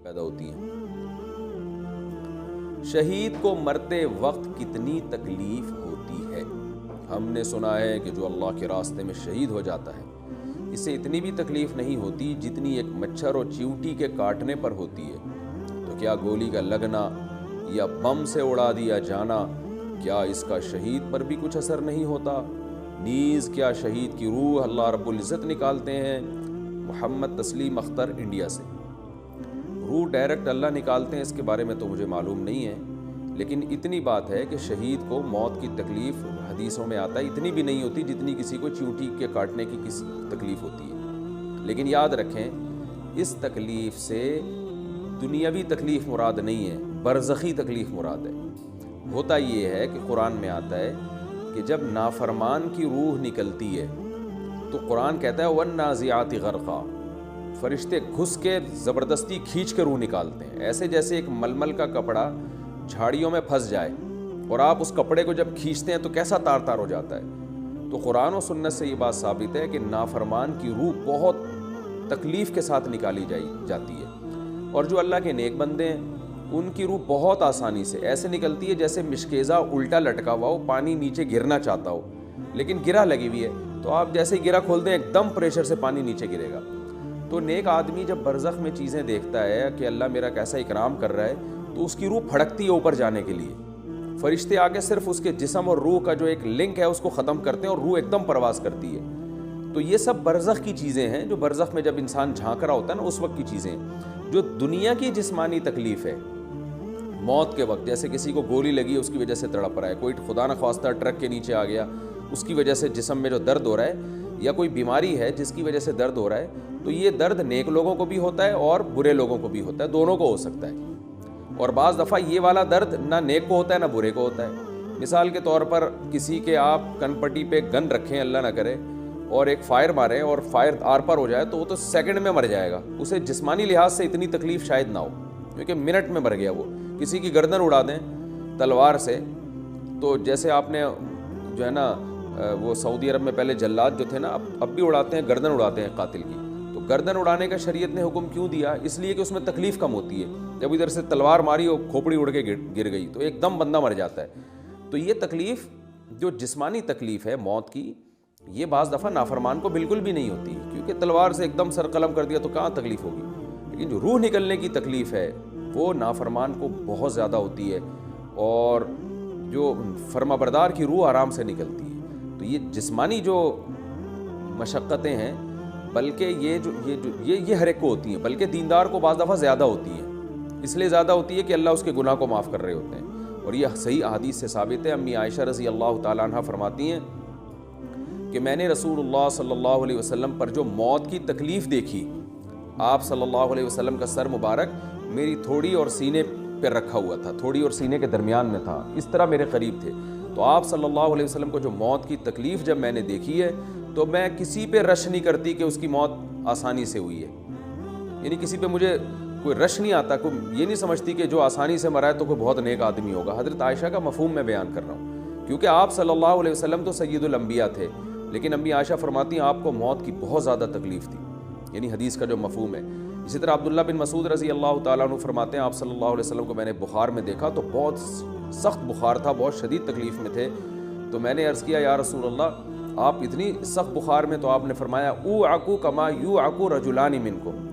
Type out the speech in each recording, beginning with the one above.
پیدا ہوتی ہیں۔ شہید کو مرتے وقت کتنی تکلیف ہوتی ہے؟ ہم نے سنا ہے کہ جو اللہ کے راستے میں شہید ہو جاتا ہے اسے اتنی بھی تکلیف نہیں ہوتی جتنی ایک مچھر اور چیونٹی کے کاٹنے پر ہوتی ہے۔ تو کیا گولی کا لگنا یا بم سے اڑا دیا جانا، کیا اس کا شہید پر بھی کچھ اثر نہیں ہوتا؟ نیز کیا شہید کی روح اللہ رب العزت نکالتے ہیں؟ محمد تسلیم اختر، انڈیا سے۔ روح ڈائریکٹ اللہ نکالتے ہیں اس کے بارے میں تو مجھے معلوم نہیں ہے، لیکن اتنی بات ہے کہ شہید کو موت کی تکلیف حدیثوں میں آتا ہے اتنی بھی نہیں ہوتی جتنی کسی کو چیونٹی کے کاٹنے کی کسی تکلیف ہوتی ہے۔ لیکن یاد رکھیں اس تکلیف سے دنیاوی تکلیف مراد نہیں ہے، برزخی تکلیف مراد ہے۔ ہوتا یہ ہے کہ قرآن میں آتا ہے کہ جب نافرمان کی روح نکلتی ہے تو قرآن کہتا ہے وَالنَّازِعَاتِ غَرْقًا، فرشتے گھس کے زبردستی کھینچ کے روح نکالتے ہیں، ایسے جیسے ایک ململ کا کپڑا جھاڑیوں میں پھنس جائے اور آپ اس کپڑے کو جب کھینچتے ہیں تو کیسا تار تار ہو جاتا ہے۔ تو قرآن و سنت سے یہ بات ثابت ہے کہ نافرمان کی روح بہت تکلیف کے ساتھ نکالی جاتی ہے، اور جو اللہ کے نیک بندے ہیں ان کی روح بہت آسانی سے ایسے نکلتی ہے جیسے مشکیزہ الٹا لٹکا ہوا ہو، پانی نیچے گرنا چاہتا ہو لیکن گرہ لگی ہوئی ہے، تو آپ جیسے گرہ کھول دیں ایک دم پریشر سے پانی نیچے گرے گا۔ تو نیک آدمی جب برزخ میں چیزیں دیکھتا ہے کہ اللہ میرا کیسا اکرام کر رہا ہے تو اس کی روح پھڑکتی ہے اوپر جانے کے لیے، فرشتے آ کے صرف اس کے جسم اور روح کا جو ایک لنک ہے اس کو ختم کرتے ہیں اور روح ایک دم پرواز کرتی ہے۔ تو یہ سب برزخ کی چیزیں ہیں، جو برزخ میں جب انسان جھانک رہا ہوتا ہے نا اس وقت کی چیزیں ہیں۔ جو دنیا کی جسمانی تکلیف ہے موت کے وقت، جیسے کسی کو گولی لگی اس کی وجہ سے تڑپ رہا ہے، کوئی خدا نخواستہ ٹرک کے نیچے آ گیا اس کی وجہ سے جسم میں جو درد ہو رہا ہے، یا کوئی بیماری ہے جس کی وجہ سے درد ہو رہا ہے، تو یہ درد نیک لوگوں کو بھی ہوتا ہے اور برے لوگوں کو بھی ہوتا ہے، دونوں کو ہو سکتا ہے۔ اور بعض دفعہ یہ والا درد نہ نیک کو ہوتا ہے نہ برے کو ہوتا ہے۔ مثال کے طور پر کسی کے آپ کن پٹی پہ گن رکھیں اللہ نہ کرے اور ایک فائر ماریں اور فائر آر پر ہو جائے تو وہ تو سیکنڈ میں مر جائے گا، اسے جسمانی لحاظ سے اتنی تکلیف شاید نہ ہو کیونکہ منٹ میں مر گیا وہ۔ کسی کی گردن اڑا دیں تلوار سے، تو جیسے آپ نے جو ہے نا وہ سعودی عرب میں پہلے جلاد جو تھے نا اب بھی اڑاتے ہیں، گردن اڑاتے ہیں قاتل کی، تو گردن اڑانے کا شریعت نے حکم کیوں دیا؟ اس لیے کہ اس میں تکلیف کم ہوتی ہے۔ جب ادھر سے تلوار ماری اور کھوپڑی اڑ کے گر گئی تو ایک دم بندہ مر جاتا ہے۔ تو یہ تکلیف جو جسمانی تکلیف ہے موت کی، یہ بعض دفعہ نافرمان کو بالکل بھی نہیں ہوتی کیونکہ تلوار سے ایک دم سر قلم کر دیا تو کہاں تکلیف ہوگی، لیکن جو روح نکلنے کی تکلیف ہے وہ نافرمان کو بہت زیادہ ہوتی ہے، اور جو فرما بردار کی روح آرام سے نکلتی ہے۔ تو یہ جسمانی جو مشقتیں ہیں بلکہ یہ ہر ایک کو ہوتی ہیں، بلکہ دیندار کو بعض دفعہ زیادہ ہوتی ہیں، اس لیے زیادہ ہوتی ہے کہ اللہ اس کے گناہ کو معاف کر رہے ہوتے ہیں، اور یہ صحیح احادیث سے ثابت ہے۔ امی عائشہ رضی اللہ تعالیٰ عنہ فرماتی ہیں کہ میں نے رسول اللہ صلی اللہ علیہ وسلم پر جو موت کی تکلیف دیکھی، آپ صلی اللہ علیہ وسلم کا سر مبارک میری تھوڑی اور سینے پہ رکھا ہوا تھا، تھوڑی اور سینے کے درمیان میں تھا، اس طرح میرے قریب تھے، تو آپ صلی اللہ علیہ وسلم کو جو موت کی تکلیف جب میں نے دیکھی ہے تو میں کسی پہ رش نہیں کرتی کہ اس کی موت آسانی سے ہوئی ہے، یعنی کسی پہ مجھے کوئی رش نہیں آتا، کوئی یہ نہیں سمجھتی کہ جو آسانی سے مرا ہے تو کوئی بہت نیک آدمی ہوگا۔ حضرت عائشہ کا مفہوم میں بیان کر رہا ہوں کیونکہ آپ صلی اللہ علیہ وسلم تو سید الانبیاء تھے، لیکن امی عائشہ فرماتی ہیں آپ کو موت کی بہت زیادہ تکلیف تھی، یعنی حدیث کا جو مفہوم ہے۔ اسی طرح عبداللہ بن مسعود رضی اللہ تعالیٰ عنہ فرماتے ہیں آپ صلی اللہ علیہ وسلم کو میں نے بخار میں دیکھا تو بہت سخت بخار تھا، بہت شدید تکلیف میں تھے، تو میں نے عرض کیا یا رسول اللہ آپ اتنی سخت بخار میں، تو آپ نے فرمایا اوعکو کما یوعکو رجلان منکم،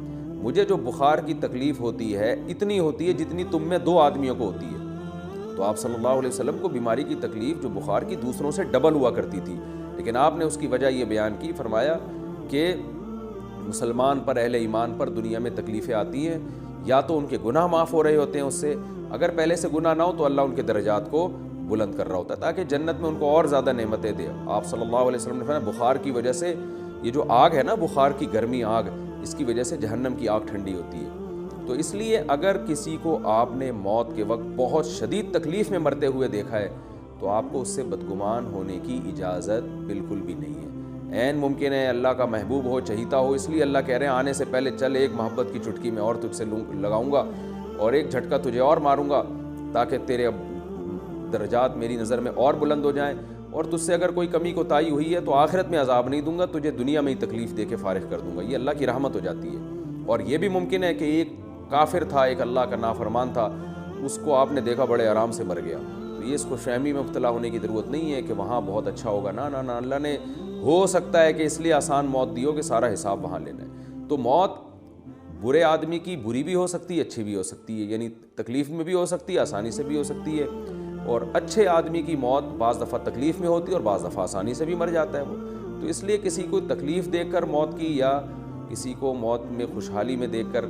مجھے جو بخار کی تکلیف ہوتی ہے اتنی ہوتی ہے جتنی تم میں دو آدمیوں کو ہوتی ہے۔ تو آپ صلی اللہ علیہ وسلم کو بیماری کی تکلیف جو بخار کی دوسروں سے ڈبل ہوا کرتی تھی، لیکن آپ نے اس کی وجہ یہ بیان کی، فرمایا کہ مسلمان پر، اہل ایمان پر دنیا میں تکلیفیں آتی ہیں، یا تو ان کے گناہ معاف ہو رہے ہوتے ہیں اس سے، اگر پہلے سے گناہ نہ ہو تو اللہ ان کے درجات کو بلند کر رہا ہوتا ہے تاکہ جنت میں ان کو اور زیادہ نعمتیں دے۔ آپ صلی اللہ علیہ وسلم نے فرمایا بخار کی وجہ سے، یہ جو آگ ہے نا بخار کی گرمی آگ، اس کی وجہ سے جہنم کی آگ ٹھنڈی ہوتی ہے۔ تو اس لیے اگر کسی کو آپ نے موت کے وقت بہت شدید تکلیف میں مرتے ہوئے دیکھا ہے تو آپ کو اس سے بدگمان ہونے کی اجازت بالکل بھی نہیں ہے۔ عین ممکن ہے اللہ کا محبوب ہو، چہیتا ہو، اس لیے اللہ کہہ رہے ہیں آنے سے پہلے چل ایک محبت کی چٹکی میں اور تجھ سے لگاؤں گا اور ایک جھٹکا تجھے اور ماروں گا تاکہ تیرے درجات میری نظر میں اور بلند ہو جائیں، اور تجھ سے اگر کوئی کمی کوتاہی ہوئی ہے تو آخرت میں عذاب نہیں دوں گا، تجھے دنیا میں ہی تکلیف دے کے فارغ کر دوں گا۔ یہ اللہ کی رحمت ہو جاتی ہے۔ اور یہ بھی ممکن ہے کہ ایک کافر تھا، ایک اللہ کا نافرمان تھا، اس کو آپ نے دیکھا بڑے آرام سے مر گیا، تو یہ اس خوش فہمی میں مبتلا ہونے کی ضرورت نہیں ہے کہ وہاں بہت اچھا ہوگا، نہ اللہ نے ہو سکتا ہے کہ اس لیے آسان موت دی ہو کہ سارا حساب وہاں لینا ہے۔ تو موت برے آدمی کی بری بھی ہو سکتی ہے، اچھی بھی ہو سکتی ہے، یعنی تکلیف میں بھی ہو سکتی ہے، آسانی سے بھی ہو سکتی ہے، اور اچھے آدمی کی موت بعض دفعہ تکلیف میں ہوتی ہے اور بعض دفعہ آسانی سے بھی مر جاتا ہے وہ۔ تو اس لیے کسی کو تکلیف دیکھ کر موت کی، یا کسی کو موت میں خوشحالی میں دیکھ کر،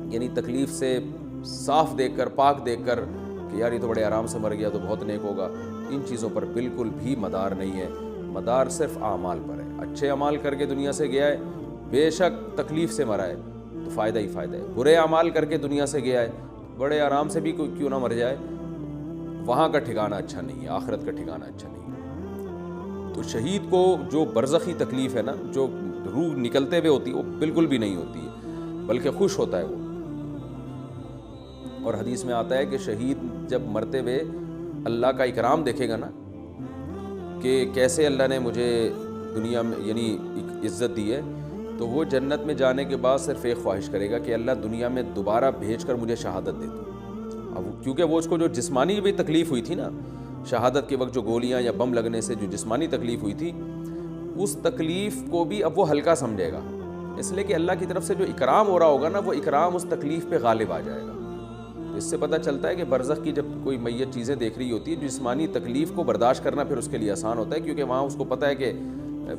یعنی تکلیف سے صاف دیکھ کر، پاک دیکھ کر کہ یار یہ تو بڑے آرام سے مر گیا تو بہت نیک ہوگا، ان چیزوں پر بالکل بھی مدار نہیں ہے، مدار صرف اعمال پر ہے۔ اچھے اعمال کر کے دنیا سے گیا ہے، بے شک تکلیف سے مرا ہے تو فائدہ ہی فائدہ ہے، برے اعمال کر کے دنیا سے گیا ہے، بڑے آرام سے بھی کیوں نہ مر جائے، وہاں کا ٹھکانہ اچھا نہیں ہے، آخرت کا ٹھکانہ اچھا نہیں ہے۔ تو شہید کو جو برزخی تکلیف ہے نا، جو روح نکلتے ہوئے ہوتی ہے، وہ بالکل بھی نہیں ہوتی ہے، بلکہ خوش ہوتا ہے وہ۔ اور حدیث میں آتا ہے کہ شہید جب مرتے ہوئے اللہ کا اکرام دیکھے گا نا، کہ کیسے اللہ نے مجھے دنیا میں یعنی عزت دی ہے، تو وہ جنت میں جانے کے بعد صرف ایک خواہش کرے گا کہ اللہ دنیا میں دوبارہ بھیج کر مجھے شہادت دے دو۔ اب کیونکہ وہ اس کو جو جسمانی بھی تکلیف ہوئی تھی نا شہادت کے وقت، جو گولیاں یا بم لگنے سے جو جسمانی تکلیف ہوئی تھی، اس تکلیف کو بھی اب وہ ہلکا سمجھے گا، اس لیے کہ اللہ کی طرف سے جو اکرام ہو رہا ہوگا نا، وہ اکرام اس تکلیف پہ غالب آ جائے گا۔ اس سے پتہ چلتا ہے کہ برزخ کی جب کوئی میت چیزیں دیکھ رہی ہوتی ہے، جسمانی تکلیف کو برداشت کرنا پھر اس کے لیے آسان ہوتا ہے، کیونکہ وہاں اس کو پتہ ہے کہ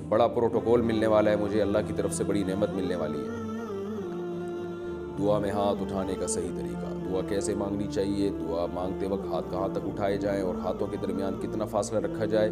بڑا پروٹوکول ملنے والا ہے، مجھے اللہ کی طرف سے بڑی نعمت ملنے والی ہے۔ دعا میں ہاتھ اٹھانے کا صحیح طریقہ، دعا کیسے مانگنی چاہیے، دعا مانگتے وقت ہاتھ کہاں تک اٹھائے جائیں اور ہاتھوں کے درمیان کتنا فاصلہ رکھا جائے،